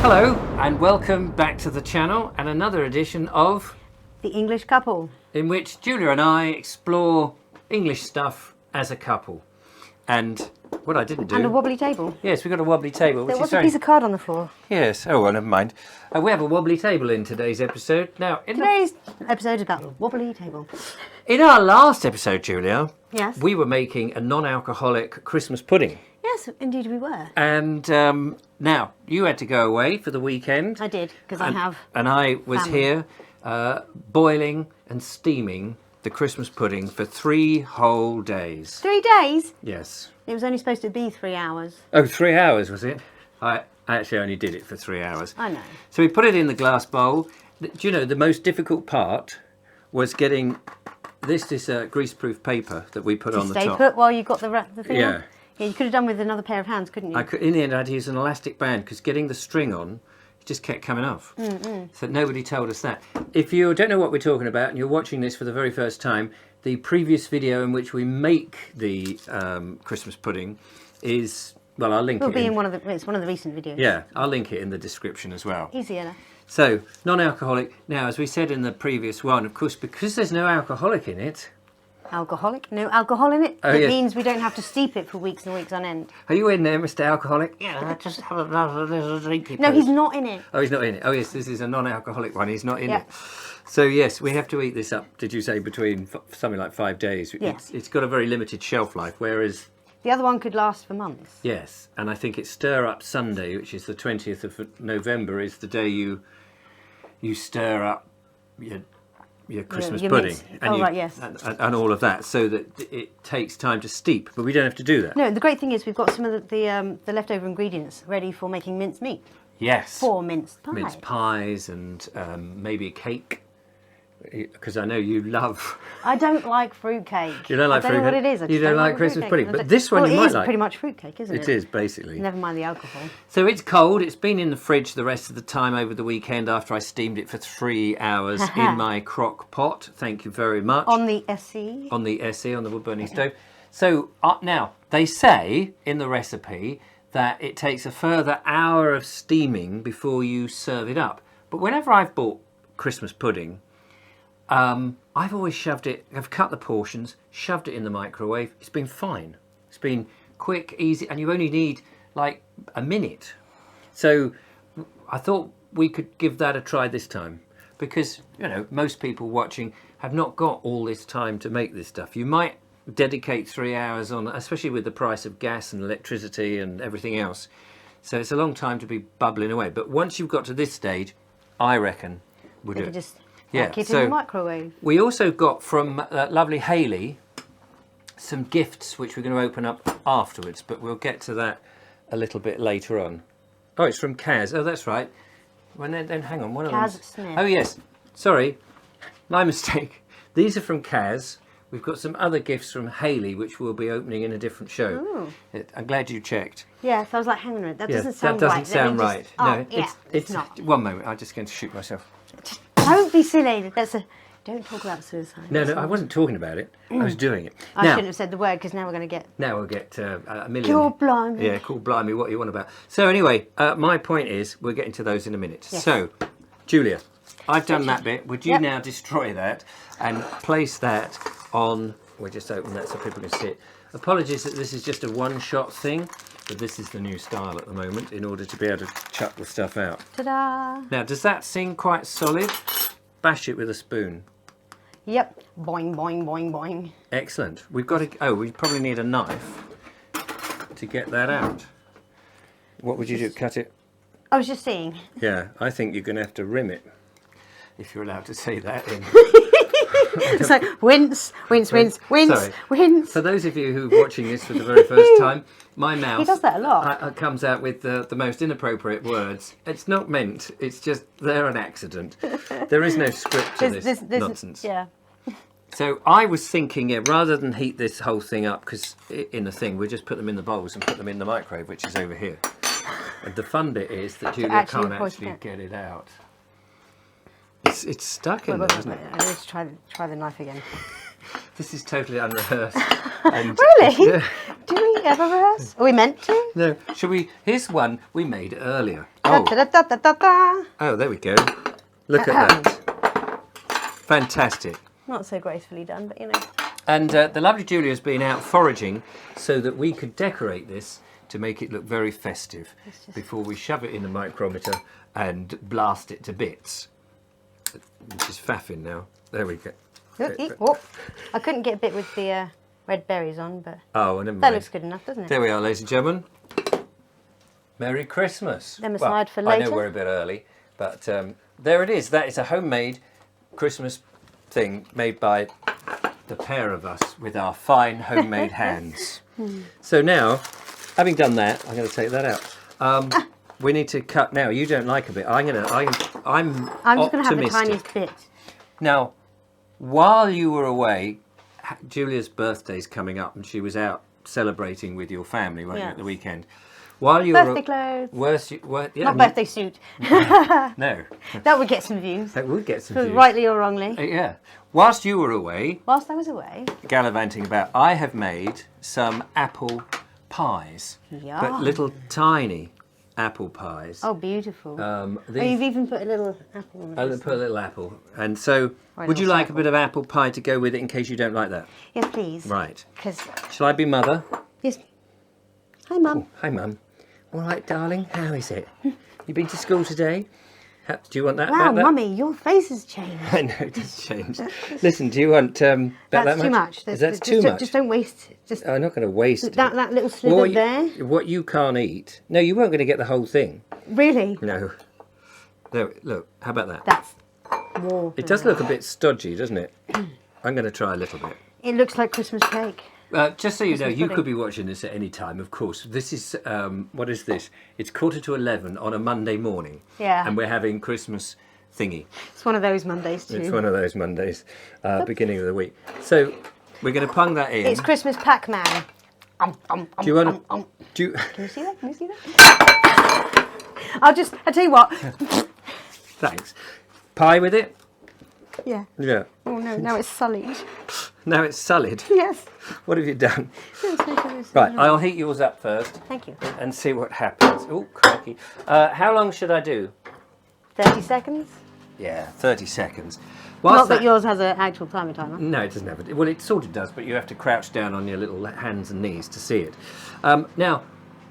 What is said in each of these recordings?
Hello and welcome back to the channel and another edition of The English Couple, in which Julia and I explore English stuff as a couple. And what I didn't do... and a wobbly table. Yes, we've got a wobbly table. There Which was is a very... piece of card on the floor. Yes, oh well, never mind. We have a wobbly table in today's episode. Now, Today's episode is about a wobbly table. in our last episode, Julia, Yes. we were making a non-alcoholic Christmas pudding. Yes, indeed we were. And now, you had to go away for the weekend. I did, because I have... And I was family. here boiling and steaming the Christmas pudding for 3 whole days. 3 days? Yes. It was only supposed to be 3 hours. Oh, 3 hours, was it? I actually only did it for 3 hours. I know. So we put it in the glass bowl. Do you know, the most difficult part was getting this greaseproof paper that we put on the Stay top. put while you got the thing Yeah. on? Yeah, you could have done with another pair of hands, couldn't you? In the end, I had to use an elastic band because getting the string on, it just kept coming off. So nobody told us that. If you don't know what we're talking about and you're watching this for the very first time, the previous video in which we make the Christmas pudding is, well, I'll link It'll it be in. it's one of the recent videos. Yeah, I'll link it in the description as well. Easy enough. So, non-alcoholic. Now, as we said in the previous one, of course, because there's no alcoholic in it. Alcoholic? No alcohol in it? Oh, it yes. means we don't have to steep it for weeks and weeks on end. Are you in there, Mr. Alcoholic? Yeah, just have another little drink. No, he's not in it. Oh, he's not in it. Oh, yes, this is a non-alcoholic one. He's not in Yeah. it. So, yes, we have to eat this up, did you say, between something like 5 days. Yes. It's got a very limited shelf life, whereas... The other one could last for months. Yes, and I think it's Stir Up Sunday, which is the 20th of November, is the day you stir up your Christmas your pudding. mince. Oh, right, yes. And all of that, so that it takes time to steep, but we don't have to do that. No, the great thing is we've got some of the leftover ingredients ready for making minced meat. Yes. For minced pie. Mince pies and maybe a cake, because I know you love... I don't like fruitcake. You don't like I don't know what fruitcake? it is. I You just don't like want Christmas fruitcake. pudding, but this one you might It is like. pretty much fruitcake, isn't it? It is, basically. Never mind the alcohol. So it's cold. It's been in the fridge the rest of the time over the weekend after I steamed it for 3 hours in my crock pot. Thank you very much. On the SE. On the SE, on the wood-burning stove. So now, they say in the recipe that it takes a further hour of steaming before you serve it up. But whenever I've bought Christmas pudding, I've always I've cut the portions, shoved it in the microwave. It's been fine. It's been quick, easy, and you only need like a minute. So I thought we could give that a try this time because, you know, most people watching have not got all this time to make this stuff. You might dedicate 3 hours on, especially with the price of gas and electricity and everything else. So it's a long time to be bubbling away. But once you've got to this stage, I reckon we'll do You it. just Yeah, it so in the microwave. we also got from lovely Hayley some gifts which we're going to open up afterwards, but we'll get to that a little bit later on. Oh, it's from Kaz. Oh, that's right. Well, then hang on. One of Kaz them. Smith. Oh, yes. Sorry, my mistake. These are from Kaz. We've got some other gifts from Hayley, which we'll be opening in a different show. Ooh. I'm glad you checked. Yeah, so I was like, hang on a minute, that Yeah, doesn't sound that right. doesn't sound right. Oh, No, yeah, it's not. One moment. I'm just going to shoot myself. Don't be silly. Don't talk about suicide. No, I wasn't talking about it. I was doing it. I Now, shouldn't have said the word because now we're going to get... Now we'll get a million. Cool, blimey. Yeah, cool, blimey, what you want about. So anyway, my point is, we're getting to those in a minute. Yes. So, Julia, I've done that bit. Would you Yep. now destroy that and place that on... We'll just open that so people can see it. Apologies that this is just a one-shot thing, but this is the new style at the moment in order to be able to chuck the stuff out. Ta-da! Now, does that seem quite solid? Bash it with a spoon. Yep. Boing, boing, boing, boing. Excellent. We've got to... Oh, we probably need a knife to get that out. What would you do? Cut it? I was just seeing. Yeah, I think you're going to have to rim it, if you're allowed to say that. It's like, wince, wince, wince, wince, Sorry. wince. For those of you who are watching this for the very first time, my mouth He does that a lot. Comes out with the most inappropriate words. It's not meant, it's just they're an accident. There is no script to this nonsense. Yeah. So I was thinking, yeah, rather than heat this whole thing up, because in the thing, we just put them in the bowls and put them in the microwave, which is over here. And the fun bit is that Julia actually can't push actually it. get it out. It's stuck in there, isn't it? I need to try the knife again. This is totally unrehearsed. And Really? Yeah. Do we ever rehearse? Are we meant to? No. Shall we? Here's one we made earlier. Oh. Da, da, da, da, da, da. Oh, there we go. Look at that. Fantastic. Not so gracefully done, but you know. And the lovely Julia's been out foraging so that we could decorate this to make it look very festive before we shove it in the micrometer and blast it to bits. Which is faffing now. There we go. Oh, I couldn't get a bit with the red berries on, but Oh, never mind. that looks good enough, doesn't it? There we are, ladies and gentlemen. Merry Christmas. Them aside for later. I know we're a bit early, but there it is. That is a homemade Christmas thing made by the pair of us with our fine homemade hands. So now, having done that, I'm going to take that out. We need to cut now. You don't like a bit. I'm just going to have the tiniest bit. Now, while you were away, Julia's birthday's coming up, and she was out celebrating with your family, weren't you, at the weekend? While you Birthday clothes. Not birthday suit. No. That would get some views. That would get some views. Rightly or wrongly. Yeah. Whilst you were away, Whilst I was away. gallivanting about, I have made some apple pies. Yeah. But little tiny apple pies. Oh, beautiful. These, You've even put a little apple on it. I'll put a little apple. And so, Right, would you little like a bit of apple pie to go with it in case you don't like that? Yes, please. Right. Because Shall I be mother? yes. Hi, Mum. Hi, Mum. All right, darling. How is it? You been to school today? Do you want that? Wow, that? Mummy, your face has changed. I know it has changed. Listen, do you want That's that too much. That's too much. Just don't waste. Just I'm not going to waste it. that little sliver there. What you can't eat. No, you weren't going to get the whole thing. Really? No. No, look, how about that? That's more. It does look a bit stodgy, doesn't it? I'm going to try a little bit. It looks like Christmas cake. Just so you know, Christmas you pudding. could be watching this at any time, of course. This is, what is this? It's 11:15 on a Monday morning. Yeah. And we're having Christmas thingy. It's one of those Mondays too. It's one of those Mondays, beginning of the week. So we're going to pung that in. It's Christmas Pac-Man. Do you want to... Do you... Can you see that? Can you see that? I'll tell you what. Thanks. Pie with it? Yeah. Yeah. Oh no, now it's sullied. Now it's sullied. Yes. What have you done? Right, I'll heat yours up first. Thank you. And see what happens. Oh, crikey. How long should I do? 30 seconds? Yeah, 30 seconds. Not that yours has an actual timer. No, it doesn't have it. Well, it sort of does, but you have to crouch down on your little hands and knees to see it. Now,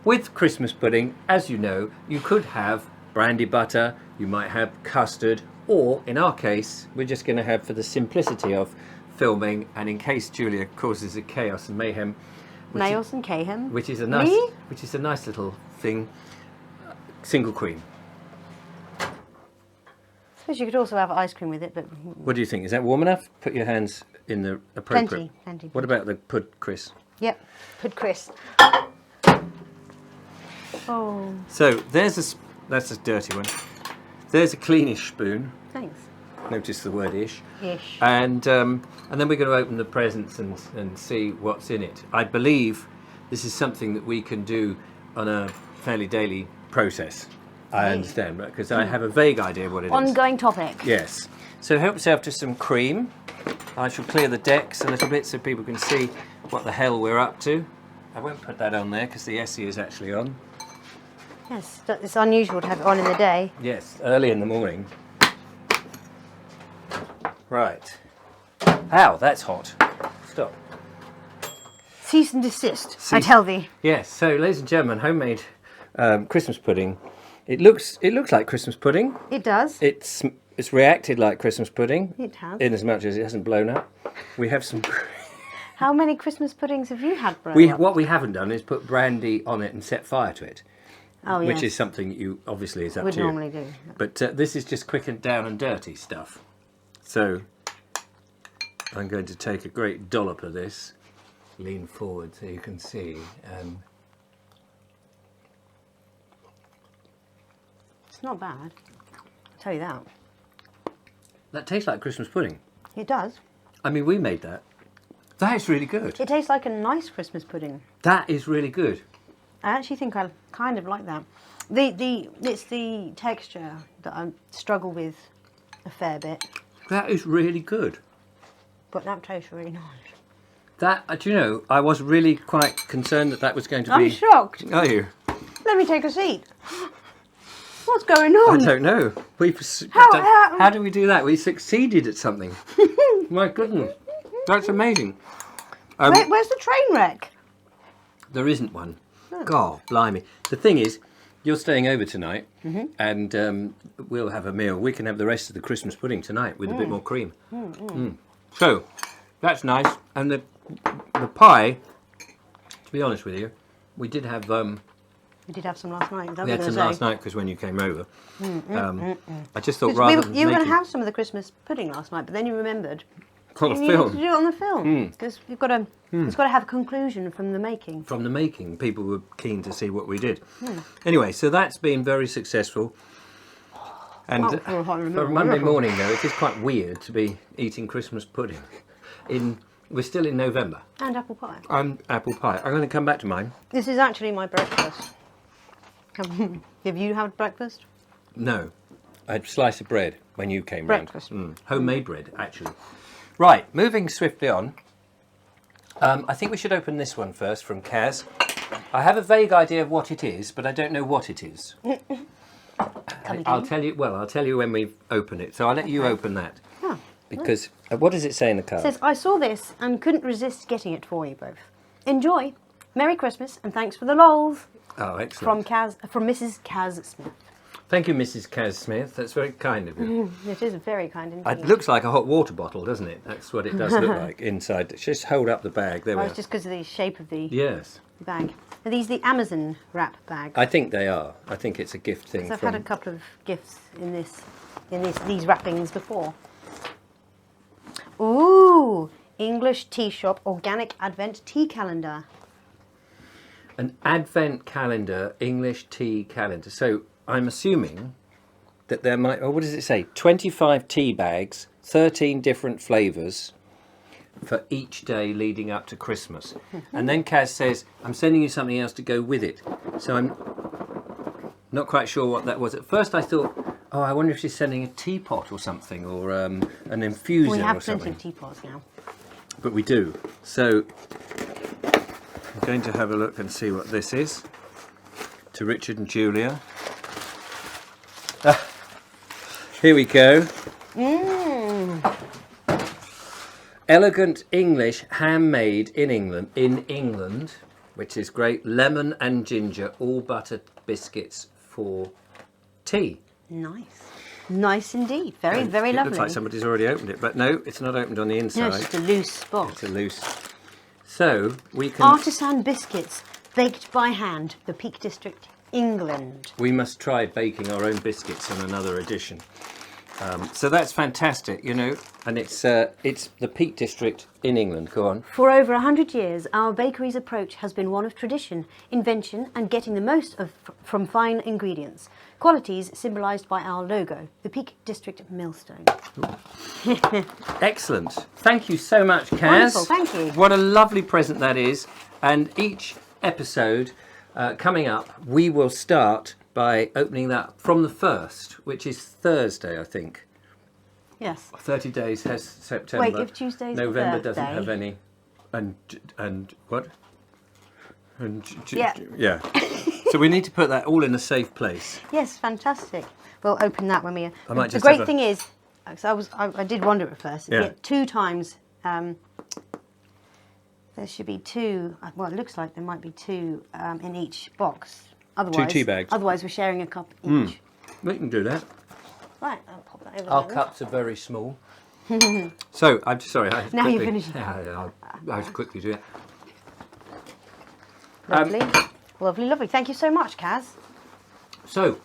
with Christmas pudding, as you know, you could have brandy butter, you might have custard, or in our case, we're just going to have, for the simplicity of filming, and in case Julia causes a chaos and mayhem, Nails and Cahem. which is a nice little thing, single cream. I suppose you could also have ice cream with it, but What do you think? Is that warm enough? Put your hands in the appropriate. Plenty. What about the pud, Chris? Yep. Pud Chris. Oh, So that's a dirty one. There's a cleanish spoon. thanks. Notice the word ish. Ish. And then we're going to open the presents and see what's in it. I believe this is something that we can do on a fairly daily process. I understand, because I have a vague idea what it is. Ongoing topic. Yes. So help yourself to some cream. I shall clear the decks a little bit so people can see what the hell we're up to. I won't put that on there because the Essie is actually on. Yes, it's unusual to have it on in the day. Yes, early in the morning. Right. Ow, that's hot. Stop. Cease and desist, I tell thee. Yes, so ladies and gentlemen, homemade Christmas pudding. It looks like Christmas pudding. It does. It's reacted like Christmas pudding. It has. In as much as it hasn't blown up. We have some... How many Christmas puddings have you had, bro? What we haven't done is put brandy on it and set fire to it. Oh, yes. Which is something you obviously is up Would to you. normally do. But this is just quick and down and dirty stuff. So I'm going to take a great dollop of this, lean forward so you can see. It's not bad. I'll tell you that. That tastes like Christmas pudding. It does. I mean, we made that. That is really good. It tastes like a nice Christmas pudding. That is really good. I actually think I kind of like that. It's the texture that I struggle with a fair bit, That is really good. but that tastes really nice. That, do you know, I was really quite concerned that was going to be... I'm shocked. Are you? Let me take a seat. What's going I on? don't know. How do we do that? We succeeded at something. My goodness. That's amazing. Where's the train wreck? There isn't one. God, blimey. The thing is, you're staying over tonight, and we'll have a meal. We can have the rest of the Christmas pudding tonight with a bit more cream. So, that's nice. And the pie, to be honest with you, we did have... We did have some last night. we had some last night because when you came over. I just thought rather than you were going to have some of the Christmas pudding last night, but then you remembered. on the You needed to film. do it on the film because you've got to. It's got to have a conclusion from the making. From the making, people were keen to see what we did. Anyway, so that's been very successful. And for a Monday morning, though, it is quite weird to be eating Christmas pudding. We're still in November. And apple pie. Apple pie. I'm going to come back to mine. This is actually my breakfast. Have you had breakfast? No, I had a slice of bread when you came Breakfast. round. Homemade bread, actually. Right, moving swiftly on. I think we should open this one first from Kaz. I have a vague idea of what it is, but I don't know what it is. I'll tell you. Well, I'll tell you when we open it. So I'll let you open that. Oh, Because what does it say in the card? it says, I saw this and couldn't resist getting it for you both. Enjoy. Merry Christmas and thanks for the lols. Oh, excellent. From Mrs. Kaz Smith. Thank you, Mrs. Kaz Smith. That's very kind of you. It is very kind indeed. It looks like a hot water bottle, doesn't it? That's what it does look like inside. Just hold up the bag. There we Oh, are. it's just because of the shape of the Yes. bag. Are these the Amazon wrap bags? I think they are. I think it's a gift thing. I've had a couple of gifts in these wrappings before. Ooh, English Tea Shop Organic Advent Tea Calendar. An Advent calendar, English tea calendar. So I'm assuming that there might... Oh, what does it say? 25 tea bags, 13 different flavours for each day leading up to Christmas. And then Kaz says, I'm sending you something else to go with it. So I'm not quite sure what that was. At first I thought, oh, I wonder if she's sending a teapot or something, or an infuser We have or plenty something. of teapots now. But we do. So I'm going to have a look and see what this is. To Richard and Julia. Here we go. Elegant English, handmade in England, which is great. Lemon and ginger, all butter biscuits for tea. Nice. Nice indeed. Very, And very it lovely. looks like somebody's already opened it, but no, it's not opened on the No, inside. it's just a loose box. It's a loose. So we can. Artisan biscuits baked by hand, the Peak District, England. We must try baking our own biscuits on another edition. So that's fantastic, you know, and it's the Peak District in England. Go on. For over 100 years, our bakery's approach has been one of tradition, invention, and getting the most from fine ingredients. Qualities symbolised by our logo, the Peak District Millstone. Excellent. Thank you so much, Kaz. Wonderful, thank you. What a lovely present that is. And each episode coming up, we will start by opening that from the 1st, which is Thursday, I think. Yes. 30 days has September. Wait, if Tuesday's the November birthday. doesn't have any. And what? And Yeah. So we need to put that all in a safe place. Yes, fantastic. We'll open that when we. might The just great have a- thing is, so I did wonder at first. Yeah. Yeah, 2 times. There should be 2. Well, it looks like there might be 2 in each box. Otherwise, tea bags. Otherwise, we're sharing a cup each. We can do that. Right, I'll pop that over. Our there. cups are very small. So, I'm sorry. Now you're finishing. Yeah, I'll quickly do it. Lovely, lovely, lovely. Thank you so much, Kaz. So,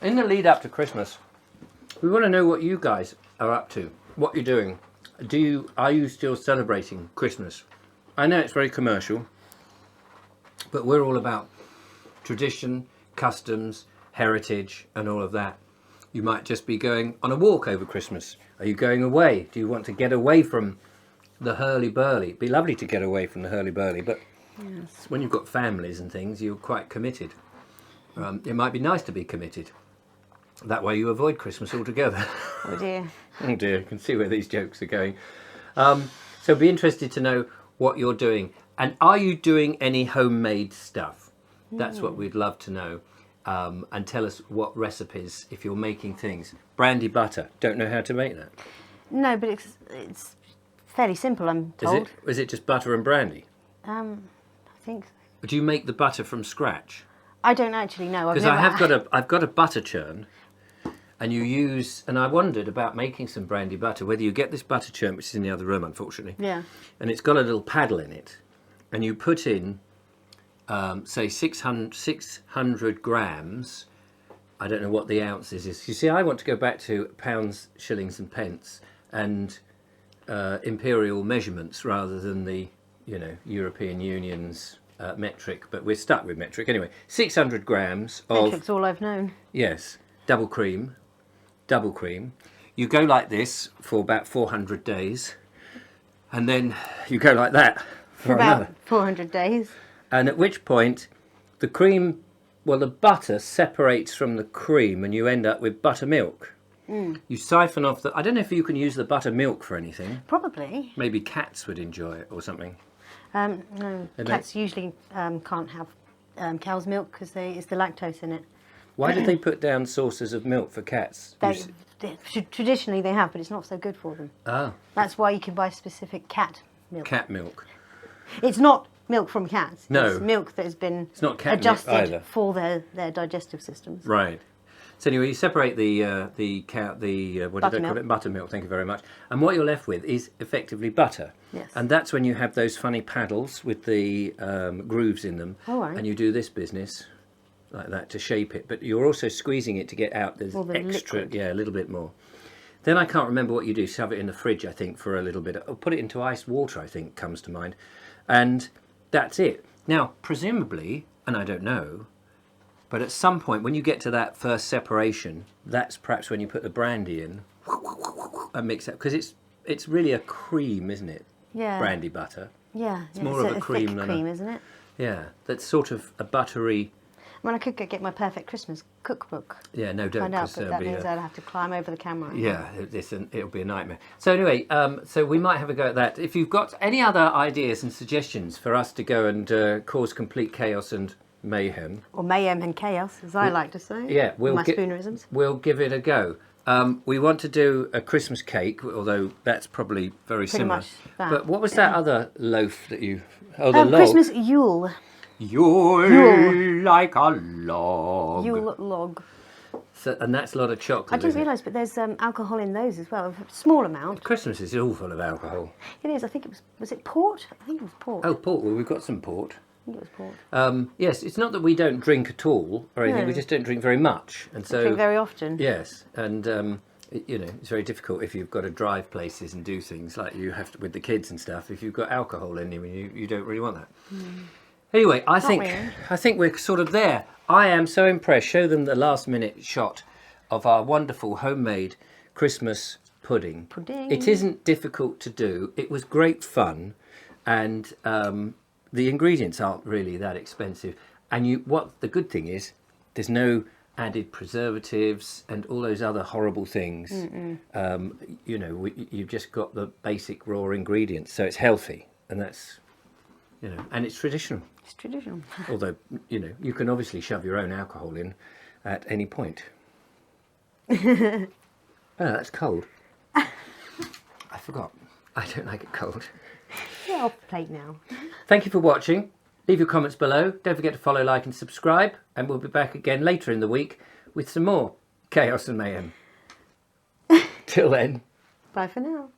in the lead up to Christmas, we want to know what you guys are up to. What you're doing. Are you still celebrating Christmas? I know it's very commercial, but we're all about tradition, customs, heritage, and all of that. You might just be going on a walk over Christmas. Are you going away? Do you want to get away from the hurly-burly? It'd be lovely to get away from the hurly-burly, but when you've got families and things, you're quite committed. It might be nice to be committed. That way you avoid Christmas altogether. Oh dear. Oh dear, I can see where these jokes are going. So be interested to know what you're doing. And are you doing any homemade stuff? That's what we'd love to know. and tell us what recipes, if you're making things. Brandy butter. Don't know how to make that. No, but it's fairly simple, I'm told. Is it just butter and brandy? I think. Do you make the butter from scratch? I don't actually know. Because I've got a butter churn, and and I wondered about making some brandy butter, whether you get this butter churn, which is in the other room, unfortunately. Yeah. And it's got a little paddle in it, and you put in, say, 600 grams. I don't know what the ounces is. You see, I want to go back to pounds, shillings and pence, and imperial measurements rather than the, European Union's metric, but we're stuck with metric. Anyway, 600 grams of... Metric's all I've known. Yes, double cream. You go like this for about 400 days, and then you go like that for about another 400 days. And at which point the cream, the butter separates from the cream and you end up with buttermilk. You siphon off I don't know if you can use the buttermilk for anything. Probably. Maybe cats would enjoy it or something. No, cats usually can't have cow's milk because it's the lactose in it. Why did they put down saucers of milk for cats? Traditionally they have, but it's not so good for them. Oh. That's why you can buy specific cat milk. Cat milk. It's not milk from cats. No. It's milk that has been it's not cat adjusted milk either. for their digestive systems. Right. So anyway, you separate the buttermilk. Thank you very much. And what you're left with is effectively butter. Yes. And that's when you have those funny paddles with the grooves in them. Oh, right. And you do this business like that to shape it. But you're also squeezing it to get out the extra, liquid. a little bit more. Then I can't remember what you do. Shove it in the fridge, I think, for a little bit. Or put it into iced water, I think, comes to mind. And that's it. Now, presumably, and I don't know, but at some point, when you get to that first separation, that's perhaps when you put the brandy in and mix it. Because it's really a cream, isn't it? Yeah. Brandy butter. Yeah. It's more of a cream thick than cream, isn't it? Yeah, that's sort of a buttery... I mean, I could get my perfect Christmas cookbook. Yeah, no, don't. Find out, but that means I'd have to climb over the camera. Yeah, it'll be a nightmare. So anyway, so we might have a go at that. If you've got any other ideas and suggestions for us to go and cause complete chaos and mayhem, or mayhem and chaos, as I like to say. Yeah, spoonerisms. We'll give it a go. We want to do a Christmas cake, although that's probably very Pretty similar. much that. But what was that other loaf that you? Oh, the log. Christmas Yule. Yule like a log. Yule log. So, and that's a lot of chocolate. I didn't realise, but there's alcohol in those as well, a small amount. Christmas is all full of alcohol. It is. I think was it port? I think it was port. Oh, port. Well, we've got some port. I think it was port. Yes, it's not that we don't drink at all or anything. No. We just don't drink very much, and so Drink very often. Yes, and it's very difficult if you've got to drive places and do things like you have to with the kids and stuff. If you've got alcohol in you, you don't really want that. Anyway, I think we're sort of there. I am so impressed. Show them the last minute shot of our wonderful homemade Christmas pudding. It isn't difficult to do. It was great fun, and the ingredients aren't really that expensive. And what the good thing is, there's no added preservatives and all those other horrible things. You've just got the basic raw ingredients, so it's healthy, and that's and it's traditional. It's traditional. Although you can obviously shove your own alcohol in at any point. Oh, that's cold. I forgot. I don't like it cold. Get off the plate now. Thank you for watching. Leave your comments below. Don't forget to follow, like and subscribe. And we'll be back again later in the week with some more chaos and mayhem. Till then. Bye for now.